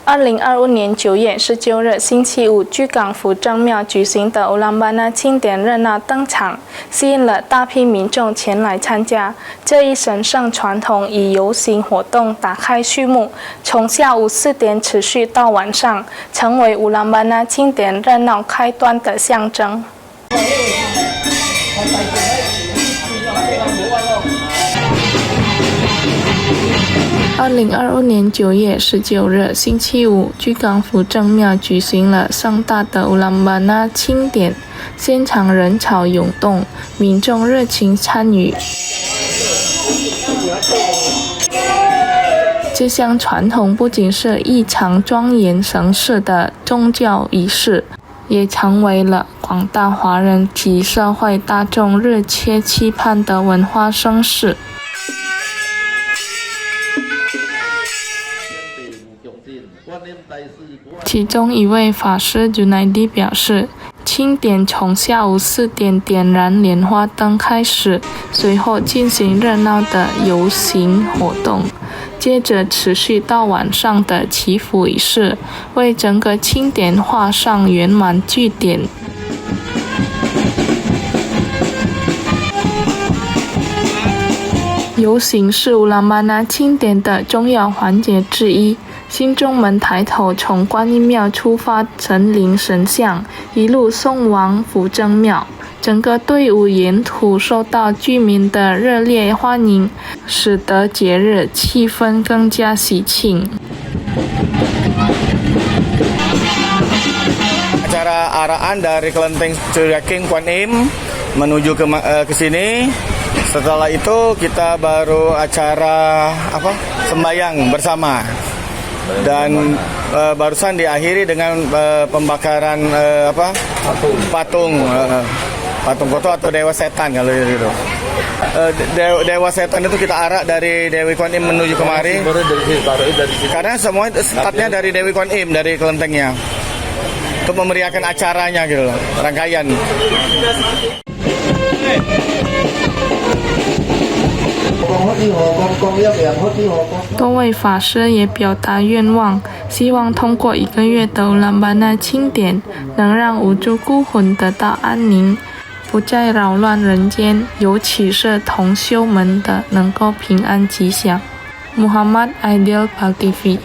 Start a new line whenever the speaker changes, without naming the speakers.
2025年9月19日星期五，居港府正庙举行的乌兰巴那庆典热闹登场，吸引了大批民众前来参加。这一神圣传统以游行活动打开序幕，从下午4点持续到晚上，成为乌兰巴那庆典热闹开端的象征。2025年9月19日星期五，居港府正庙举行了盛大的乌兰巴那庆典，现场人潮涌动，民众热情参与。这项传统不仅是一场庄严神事的宗教仪式，也成为了广大华人及社会大众热切期盼的文化盛事。其中一位法师Junaidi表示，庆典从下午4点点燃莲花灯开始，随后进行热闹的游行活动，接着持续到晚上的祈福仪式，为整个庆典画上圆满句点。游行是乌兰巴那庆典的重要环节之一。信众们抬头从观音庙出发，神灵神像一路送往府正庙，整个队伍沿途受到居民的热烈欢迎，使得节日气氛更加喜庆。
Acara araan dari Kelenteng Surya King Kuan Im menuju ke sini. Setelah itu kita baru acara sembahyang bersama. Dan barusan diakhiri dengan pembakaran patung koto atau dewa setan kalau gitu. Dewa setan itu kita arak dari Dewi Kuan Im menuju kemari. Karena semua startnya dari Dewi Kuan Im, dari kelentengnya. Untuk memeriahkan acaranya gitu loh, rangkaian. 多位法师也表达愿望，希望通过1个月的乌兰巴那庆典，能让无辜孤魂得到安宁，不再扰乱人间，尤其是同修们的能够平安吉祥。Muhammad Aidil Pal TV